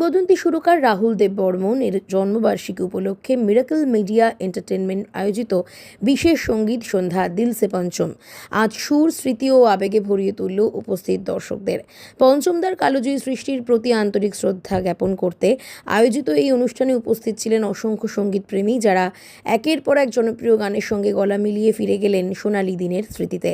কিংবদন্তি সুরকার রাহুল দেব বর্মন এর জন্মবার্ষিকী উপলক্ষে মিরাকল মিডিয়া এন্টারটেনমেন্ট আয়োজিত বিশেষ সঙ্গীত সন্ধ্যা দিল সে পঞ্চম আজ সুর, স্মৃতি ও আবেগে ভরিয়ে তুলল উপস্থিত দর্শকদের। পঞ্চমদার কালোজয়ী সৃষ্টির প্রতি আন্তরিক শ্রদ্ধা জ্ঞাপন করতে আয়োজিত এই অনুষ্ঠানে উপস্থিত ছিলেন অসংখ্য সঙ্গীতপ্রেমী, যারা একের পর এক জনপ্রিয় গানের সঙ্গে গলা মিলিয়ে ফিরে গেলেন সোনালী দিনের স্মৃতিতে।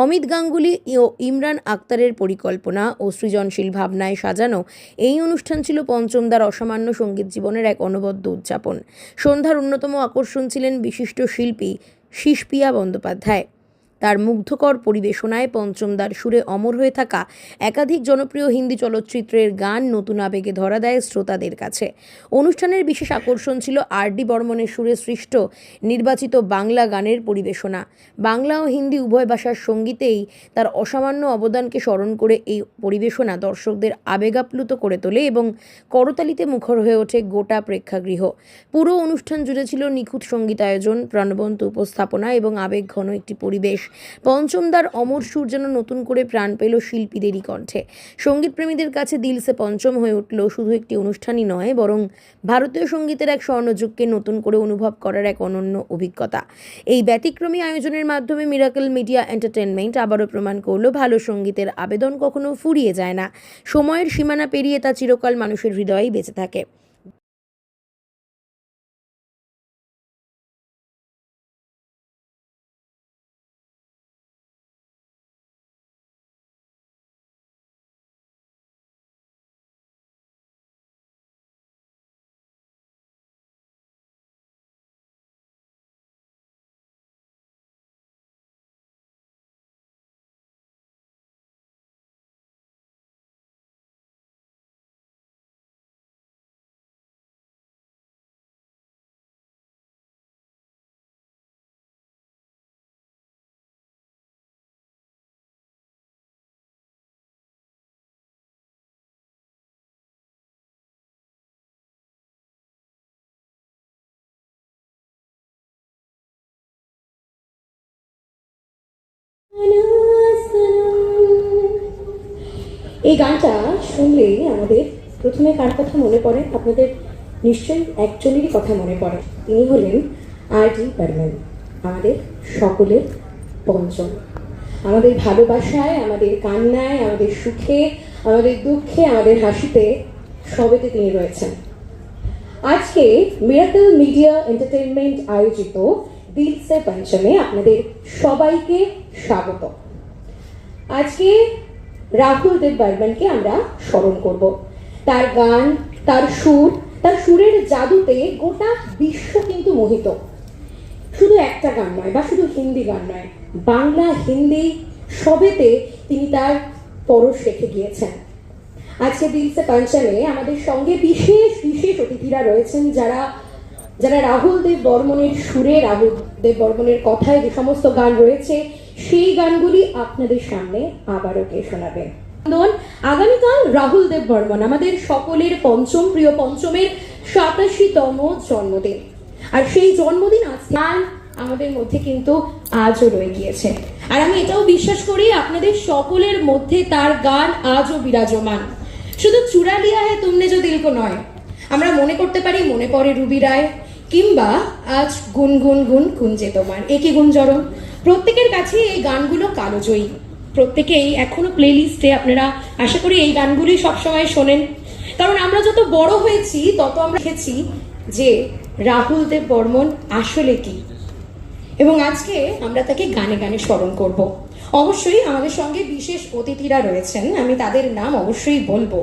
অমিত গাঙ্গুলি ও ইমরান আক্তারের পরিকল্পনা ও সৃজনশীল ভাবনায় সাজানো এই অনুষ্ঠান ছিল পঞ্চমদার অসামান্য সঙ্গীত জীবনের এক অনবদ্য উদযাপন। সন্ধ্যার অন্যতম আকর্ষণ ছিলেন বিশিষ্ট শিল্পী শিশপিয়া বন্দ্যোপাধ্যায়। তার মুগ্ধকর পরিবেশনায় পঞ্চমদার সুরে অমর হয়ে থাকা একাধিক জনপ্রিয় হিন্দি চলচ্চিত্রের গান নতুন আবেগে ধরা দেয় শ্রোতাদের কাছে। অনুষ্ঠানের বিশেষ আকর্ষণ ছিল আর.ডি. বর্মনের সুরে সৃষ্ট নির্বাচিত বাংলা গানের পরিবেশনা। বাংলা ও হিন্দি উভয় ভাষার সঙ্গীতেই তার অসামান্য অবদানকে স্মরণ করে এই পরিবেশনা দর্শকদের আবেগাপ্লুত করে তোলে এবং করতালিতে মুখর হয়ে ওঠে গোটা প্রেক্ষাগৃহ। পুরো অনুষ্ঠান জুড়ে ছিল নিখুঁত সঙ্গীতায়োজন, প্রাণবন্ত উপস্থাপনা এবং আবেগঘন একটি পরিবেশ। পঞ্চমদার অমর সুর যেন নতুন করে প্রাণ পেল শিল্পীদেরই কণ্ঠে। সঙ্গীতপ্রেমীদের কাছে দিল সে পঞ্চম হয়ে উঠল শুধু একটি অনুষ্ঠানই নয়, বরং ভারতীয় সঙ্গীতের এক স্বর্ণযুগকে নতুন করে অনুভব করার এক অনন্য অভিজ্ঞতা। এই ব্যতিক্রমী আয়োজনের মাধ্যমে মিরাকল মিডিয়া এন্টারটেনমেন্ট আবারও প্রমাণ করল, ভালো সঙ্গীতের আবেদন কখনো ফুরিয়ে যায় না। সময়ের সীমানা পেরিয়ে তা চিরকাল মানুষের হৃদয়েই বেঁচে থাকে। এই গানটা শুনলেই আমাদের প্রথমে কার কথা মনে পড়ে? আপনাদের নিশ্চয়ই একজনেরই কথা মনে পড়ে। তিনি হলেন আর.ডি. বর্মন, আমাদের সকলের পঞ্চম। আমাদের ভালোবাসায়, আমাদের কান্নায়, আমাদের সুখে, আমাদের দুঃখে, আমাদের হাসিতে সবেতে তিনি রয়েছেন। আজকে মিরাকল মিডিয়া এন্টারটেনমেন্ট আয়োজিত দিল সে পঞ্চমে আপনাদের সবাইকে স্বাগত। আজকে রাহুল দেব বর্মনকে আমরা স্মরণ করব। তার গান, তার সুর, তার সুরের জাদুতে গোটা বিশ্ব কিন্তু মোহিত। শুধু একটা গান নয় বা শুধু হিন্দি গান নয়, বাংলা, হিন্দি সবেতে তিনি তার পরশ রেখে গিয়েছেন। আজকে দিল সে পঞ্চমে আমাদের সঙ্গে বিশেষ বিশেষ অতিথিরা রয়েছেন, যারা রাহুল দেব বর্মনের সুরে, রাহুল দেব বর্মনের কথায় যে সমস্ত গান রয়েছে সেই গানগুলি আপনাদের সামনে আবারও কে শোনাবেন। আগামীকাল রাহুল দেব বর্মন আমাদের সকলের পঞ্চম, প্রিয় পঞ্চমের 87তম জন্মদিন। আর সেই জন্মদিন আজকে আমাদের মধ্যে কিন্তু আজও রয়ে গিয়েছে। আর আমি এটাও বিশ্বাস করি আপনাদের সকলের মধ্যে তার গান আজও বিরাজমান। শুধু চুরা লিয়া হ্যায় তুমনে जो दिल को নয়, আমরা মনে করতে পারি মনে পড়ে রুবি রায়, কিংবা আজ গুনগুন গুন কুঞ্জে তোমার একই গুঞ্জরণ। প্রত্যেকের কাছে এই গানগুলো কালোজয়ী। প্রত্যেকেই এখনো প্লে লিস্টে, আপনারা আশা করি এই গানগুলি সবসময় শোনেন। কারণ আমরা যত বড় হয়েছি তত আমরা দেখেছি যে রাহুল দেব বর্মন আসলে কি, এবং আজকে আমরা তাকে গানে গানে স্মরণ করব। অবশ্যই আমাদের সঙ্গে বিশেষ অতিথিরা রয়েছেন, আমি তাদের নাম অবশ্যই বলবো,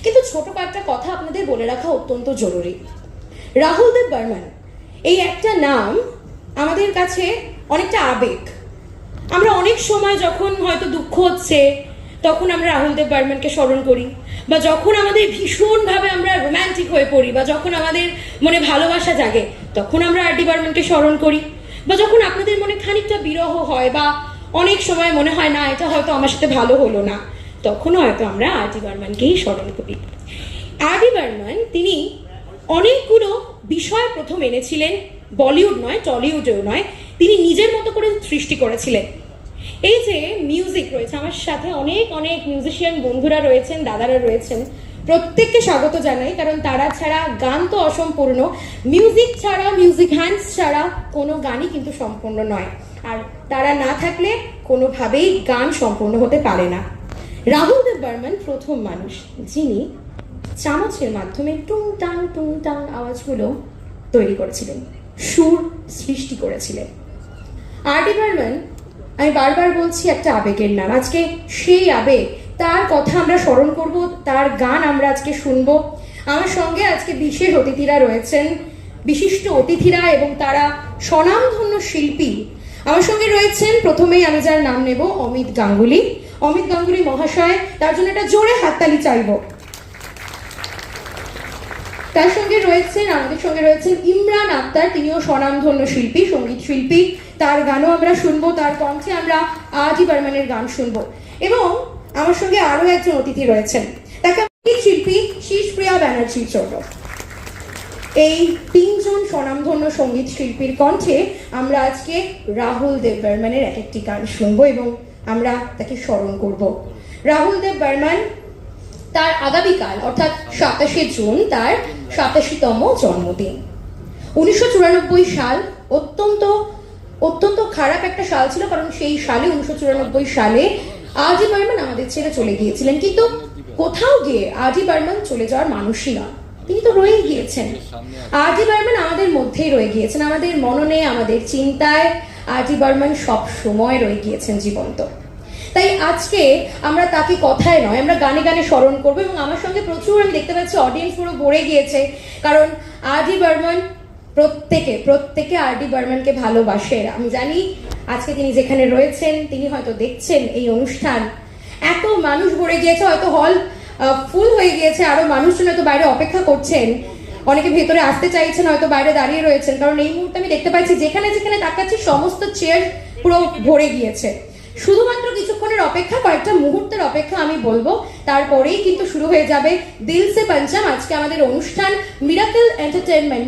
কিন্তু ছোট কয়েকটা কথা আপনাদের বলে রাখা অত্যন্ত জরুরি। রাহুল দেব বর্মন এই একটা নাম আমাদের কাছে অনেকটা আবেগ। আমরা অনেক সময় যখন হয়তো দুঃখ হচ্ছে তখন আমরা রাহুল দেব বর্মনকে স্মরণ করি, বা যখন আমাদের ভীষণভাবে আমরা রোম্যান্টিক হয়ে পড়ি, বা যখন আমাদের মনে ভালোবাসা জাগে তখন আমরা আর.ডি. বর্মনকে স্মরণ করি, বা যখন আপনাদের মনে খানিকটা বিরহ হয় বা অনেক সময় মনে হয় না এটা হয়তো আমার সাথে ভালো হলো না, তখন হয়তো আমরা আর.ডি. বর্মনকেই স্মরণ করি। আর.ডি. বর্মন তিনি অনেকগুলো বিষয় প্রথম এনেছিলেন, বলিউড নয়, টলিউডেও নয়, তিনি নিজের মতো করে সৃষ্টি করেছিলেন। এই যে মিউজিক রয়েছে, আমার সাথে অনেক অনেক মিউজিশিয়ান বন্ধুরা রয়েছেন, দাদারা রয়েছেন, প্রত্যেককে স্বাগত জানাই, কারণ তারা ছাড়া গান তো অসম্পূর্ণ, মিউজিক ছাড়া, মিউজিক হ্যান্ডস ছাড়া কোনো গানই কিন্তু সম্পূর্ণ নয়, আর তারা না থাকলে কোনোভাবেই গান সম্পূর্ণ হতে পারে না। রাহুল দেব বর্মন প্রথম মানুষ যিনি চামচের মাধ্যমে টুং টাং আওয়াজগুলো তৈরি করেছিলেন, সুর সৃষ্টি করেছিলেন। আর.ডি. বর্মন, আমি বারবার বলছি, একটা আবেগের নাম। আজকে সেই আবেগ, তার কথা আমরা স্মরণ করব, তার গান আমরা আজকে শুনবো। আমার সঙ্গে আজকে বিশেষ অতিথিরা রয়েছেন, বিশিষ্ট অতিথিরা, এবং তারা স্বনামধন্য শিল্পী। আমার সঙ্গে রয়েছেন, প্রথমেই আমি যার নাম নেব, অমিত গাঙ্গুলি। অমিত গাঙ্গুলি মহাশয়, তার জন্য একটা জোরে হাততালি চাইব। তার সঙ্গে রয়েছেন, আমাদের সঙ্গে রয়েছেন ইমরান আক্তার, তিনিও স্বনামধন্য শিল্পী, সঙ্গীত শিল্পী। তার গানও আমরা শুনবো, তার কণ্ঠে আমরা আর.ডি. বর্মনের গান শুনবো। এবং আমার সঙ্গে আরো একজন অতিথি রয়েছেন, তাকে শিল্পী শীষপ্রিয়া ব্যানার্জি চৌর। এই তিনজন স্বনামধন্য সঙ্গীত শিল্পীর কণ্ঠে আমরা আজকে রাহুল দেব বর্মনের এক একটি গান শুনবো এবং আমরা তাকে স্মরণ করব। রাহুল দেব বর্মন, তার আগামীকাল অর্থাৎ 27শে জুন তার 87তম জন্মদিন। 1994 সাল অত্যন্ত খারাপ একটা সাল ছিল, কারণ সেই সালে 1994 সালে আর.ডি. বর্মন আমাদের ছেড়ে চলে গিয়েছিলেন। কিন্তু কোথাও গিয়ে আর.ডি. বর্মন চলে যাওয়ার মানুষই নয়, তিনি তো রয়েই গিয়েছেন। আর.ডি. বর্মন আমাদের মধ্যেই রয়ে গিয়েছেন, আমাদের মননে, আমাদের চিন্তায় আর.ডি. বর্মন সব সময় রয়ে গিয়েছেন জীবন্ত। তাই আজকে আমরা তাকে কথায় নয়, আমরা গানে গানে স্মরণ করবো। এবং আমার সঙ্গে প্রচুর, আমি দেখতে পাচ্ছি অডিয়েন্স পুরো ভরে গিয়েছে, কারণ আর.ডি. বর্মন প্রত্যেকে আর.ডি. বর্মনকে ভালোবাসে। আমি জানি আজকে তিনি যেখানে রয়েছেন, তিনি হয়তো দেখছেন এই অনুষ্ঠান, এত মানুষ ভরে গিয়েছে, হয়তো হল ফুল হয়ে গিয়েছে, আরো মানুষজন হয়তো বাইরে অপেক্ষা করছেন, অনেকে ভেতরে আসতে চাইছেন, হয়তো বাইরে দাঁড়িয়ে রয়েছেন, কারণ এই মুহূর্তে আমি দেখতে পাচ্ছি যেখানে যেখানে তাকাচ্ছি সমস্ত চেয়ার পুরো ভরে গিয়েছে। শুধুমাত্র কিছুক্ষণের অপেক্ষা, কয়েকটা মুহূর্তের অপেক্ষা আমি বলবো, তারপরেই কিন্তু শুরু হয়ে যাবে দিল সে পঞ্চম। আজকে আমাদের অনুষ্ঠান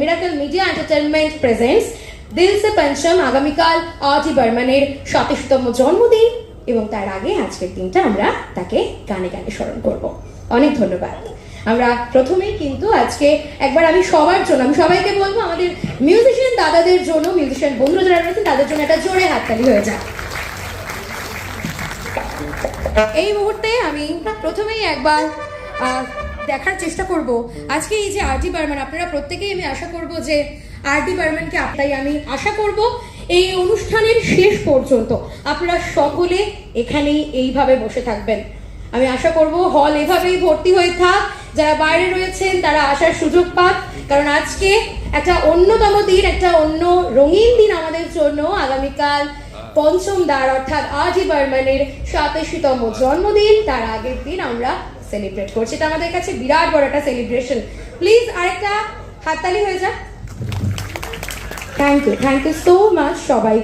মিরাকল মিডিয়া এন্টারটেনমেন্ট প্রেজেন্টস দিল সে পঞ্চম। আগামীকাল আর.ডি. বর্মনের 87তম জন্মদিন, এবং তার আগে আজকের দিনটা আমরা তাকে গানে গানে স্মরণ করব। অনেক ধন্যবাদ। আমরা প্রথমেই কিন্তু আজকে একবার আমি সবার জন্য, আমি সবাইকে বলবো, আমাদের মিউজিশিয়ান দাদাদের জন্য, মিউজিশিয়ান বন্ধুরা যারা রয়েছেন তাদের জন্য একটা জোরে হাততালি হয়ে যায়। এই মুহূর্তে আমি প্রথমেই একবার দেখার চেষ্টা করব আজকে এই যে আর.ডি. বর্মন, আপনারা প্রত্যেকেই, আমি আশা করব যে আর.ডি. বর্মনকে, তাই আমি আশা করব এই অনুষ্ঠানের শেষ পর্যন্ত আপনারা সকলে এখানেই এইভাবে বসে থাকবেন। আমি আশা করব হল এভাবেই ভর্তি হয়ে থাক, যারা বাইরে রয়েছেন তারা আসার সুযোগ পাক, কারণ আজকে একটা অন্যতম দিন, একটা অন্য রঙিন দিন আমাদের জন্য। আগামীকাল পঞ্চম দ্বার অর্থাৎ আর.ডি. বর্মনের 87তম জন্মদিন, তার আগের দিন আমরা সেলিব্রেট করছি। এটা আমাদের কাছে বিরাট বড় একটা সেলিব্রেশন। প্লিজ আরেকটা হাততালি হয়ে যাক। থ্যাংক ইউ সো মাচ সবাই।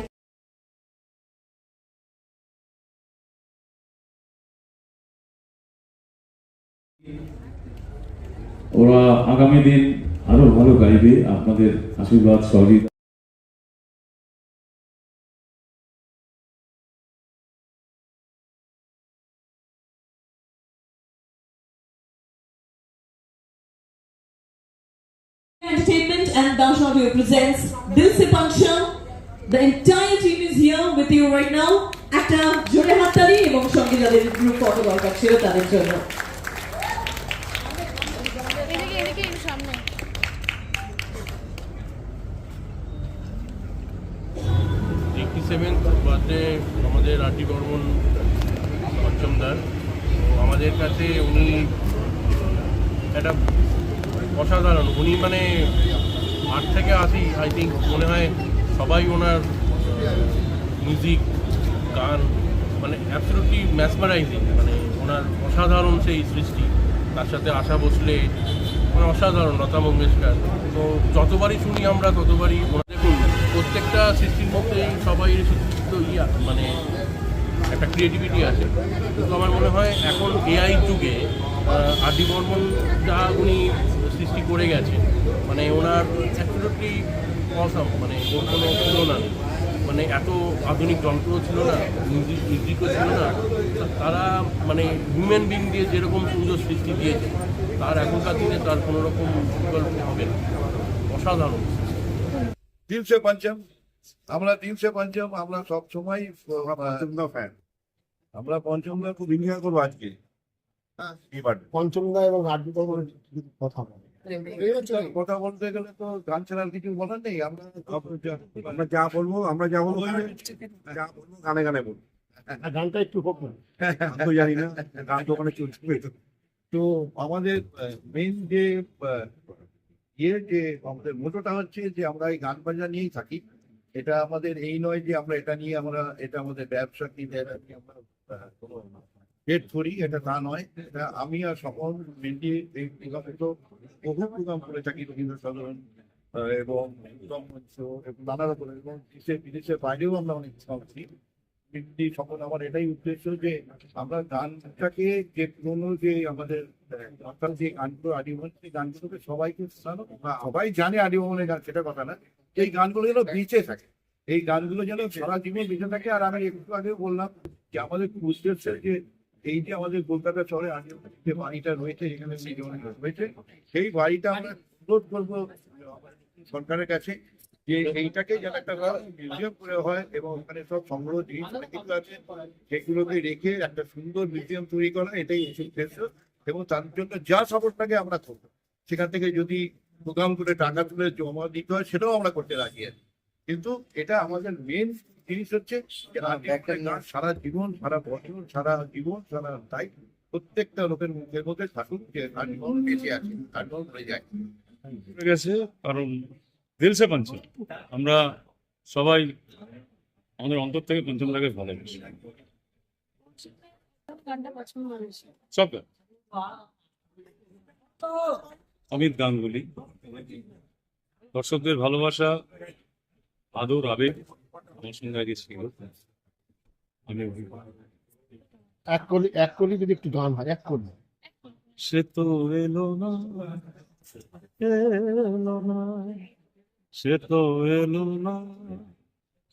ওরা আগামী দিন আরো ভালো গাইবে, আপনাদের আশীর্বাদ সহযোগিতা। Entertainment and Dash Audio presents Dil Se Pancham. The entire team is here with you right now. একটা জোরে হাততালি এবং সঙ্গে যাদের গ্রুপ ফটো দরকার ছিল তাদের জন্য। বার্থডে আমাদের আর.ডি. বর্মন পঞ্চমদার। তো আমাদের কাছে উনি একটা অসাধারণ, উনি মানে 8 থেকে 80 আই থিঙ্ক মনে হয় সবাই ওনার মিউজিক, গান মানে অ্যাবসলিউটলি ম্যাসমারাইজিং, মানে ওনার অসাধারণ সেই সৃষ্টি। তার সাথে আশা ভোসলে, মানে অসাধারণ, লতা মঙ্গেশকর। তো যতবারই শুনি আমরা ততবারই দেখুন, প্রত্যেকটা সৃষ্টির মধ্যেই সবাই মানে একটা ক্রিয়েটিভিটি আছে। কিন্তু আমার মনে হয় এখন এআই যুগে আর.ডি. বর্মন যা উনি সৃষ্টি করে গেছে, মানে ওনার অ্যাবসলিউটলি অসাম, মানে ওর কোনো তুলনা নেই। মানে এত আধুনিক যন্ত্রও ছিল না, মিউজিকও ছিল না, তারা মানে হিউম্যান বিং দিয়ে যেরকম সুন্দর সৃষ্টি দিয়েছে, তার এখনকার দিনে তার কোনো রকম বিকল্প হবে না। অসাধারণ। দিল সে পঞ্চম, আমরা দিল সে পঞ্চম, আমরা সব সময় ফ্যান। আমরা পঞ্চমদা খুব এনজয় করবো আজকে। এবার পঞ্চমদা এবং আরডি বর্মনের কথা বলে। কথা বলতে গেলে তো গান ছাড়ার কিছু বলার নেই। আমরা যা বলবো গানে গানে বলবো। আর গানটা একটু হোক না। আমি তো জানি না, গান তো ওখানে চলছে। তো আমাদের মেইন যে যে আমাদের মোটোটা হচ্ছে যে আমরা এই গান বাজনা নিয়েই থাকি। এটা আমাদের এই নয় যে আমরা এটা নিয়ে এটা আমাদের ব্যবসা কি আমরা কোনো পেট ধরি, এটা তা নয়। এটা আমি আর সকল মিলিয়ে এই প্রোগ্রামগুলো বহু প্রোগ্রাম করে থাকি রবীন্দ্র সাধারণ এবং উত্তম মঞ্চ এবং নানা রকমের, এবং বিদেশের বাইরেও আমরা অনেক প্রোগ্রাম করি। সকল আমার এটাই উদ্দেশ্য যে আমরা গানটাকে যে পুরোনো যে আমাদের অর্থাৎ যে গানগুলো আদিমন, সেই গানগুলোকে সবাইকে শোনানো, সবাই জানে আদিমনের গান, সেটা কথা না। এই গানগুলো যেন বেঁচে থাকে, এই গানগুলো যেন সারা জীবন বেঁচে থাকে। আর আমি একটু আগে বললাম যে আমাদের খুব উদ্দেশ্য যে এই যে আমাদের কলকাতা শহরে আদিমন যে বাড়িটা রয়েছে, এখানে রয়েছে, সেই বাড়িটা আমরা অনুরোধ করবো সরকারের কাছে যে এইটাকে যেন একটা মিউজিয়াম করে হয়, এবং ওখানে সব সংগ্রহ জিনিস অনেক কিছু আছে, সেগুলোকে রেখে একটা সুন্দর মিউজিয়াম তৈরি করা, এটাই উদ্দেশ্য। এবং তার জন্য যা সাপোর্ট থাকে আমরা করবো। সেখান থেকে যদি প্রোগ্রাম করে টাকা তুলে জমা দিতে হয়, সেটাও আমরা করতে রাজি আছি। কিন্তু এটা আমাদের মেন জিনিস হচ্ছে যে একটা গান সারা জীবন, সারা বছর, সারা জীবন, সারা তাই প্রত্যেকটা লোকের মুখের মধ্যে থাকুক যে গান বেঁচে আছে, গান হয়ে যায়। গেছে, কারণ দিল সে পঞ্চম আমরা সবাই আমাদের অন্তর থেকে পঞ্চমদাকে ভালোবাসি। সব গান। অমিত গাঙ্গুলি, দর্শকদের ভালোবাসা, আদর, আবেগ আমার সঙ্গে আগে ছিল। আমি এক কলি যদি একটু গান হয়, এক কলি। সে তো এলো না, এলো না, সে তো এলো না,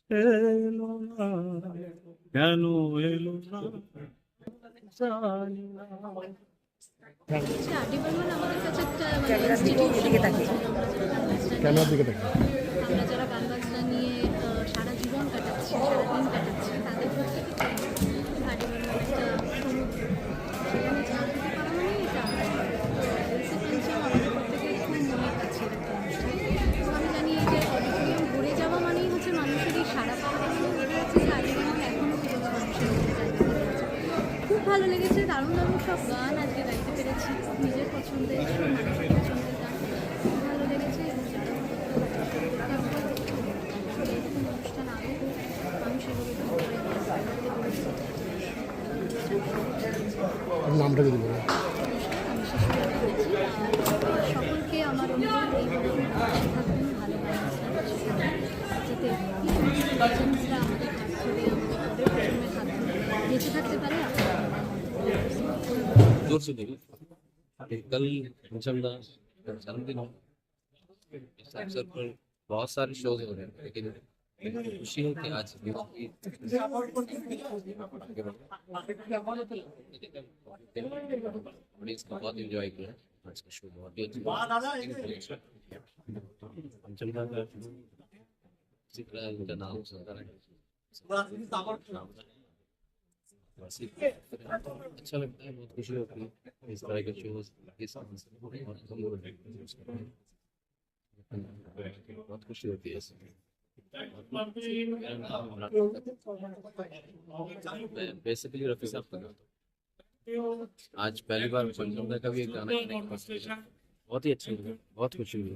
এলো না, কেন এলো না জানি না। আরডি বর্মন আমাদের কাছে একটা মানে ইনস্টিটিউশন। ক্যামেরার দিকে দেখো। আমরা যারা গান বাজনা নিয়ে সারা জীবন কাটাচ্ছি, সারাদিন কাটাচ্ছি, তাদের প্রত্যেকে আরডি বর্মন একটা সমুদ্র। সেখানে ঝাঁপ দিতে পারা মানেই এটা আমাদের প্রত্যেকের খুব মনের কাছে একটা অনুষ্ঠান। তো আমি জানি এই যে অডিটোরিয়াম ভরে যাওয়া মানেই হচ্ছে মানুষেরই সারা পাওয়া, মানে বোঝা যাচ্ছে যে আরডি বর্মন এখনও পুরোনো মানুষের মধ্যে জায়গা করে আছে। খুব ভালো লেগেছে, দারুণ দারুণ সব গান আজকে গাইতে পেরেছি, নিজের পছন্দের, মানুষের পছন্দের গান। খুব ভালো লেগেছে এবং যেটা এরকম অনুষ্ঠান আরও হোক, মানুষ এগুলো নামটা যদি বলো। আমি শিশুরা পেরেছি। আর সকলকে আমার অনুরোধ এইভাবে পাশে থাকবেন, ভালো পাশে থাকবেন, যাতে লেজেন্ডসরা আমাদের হাত ধরে, আমাদের পরের প্রজন্মের হাত ধরে বেঁচে থাকতে পারে। जोर से देखिए कल पंचमदा जन्मदिन हो, इस अवसर पर बहुत सारे शोज हो रहे हैं, लेकिन खुशी है कि आज इसको बहुत एंजॉय किया। आज का शो बहुत ही अच्छा। पंचमदा का जिक्र उनका नाम सुनता है, अच्छा लगता है, बहुत खुशी होती है इस तरह के शोज बहुत खुशी होती है इसमें। बेसिकली रफी साहब का गाता हूँ। आज पहली बार पंचमदा का भी एक गाना बहुत ही अच्छा लगा, बहुत खुशी हुई।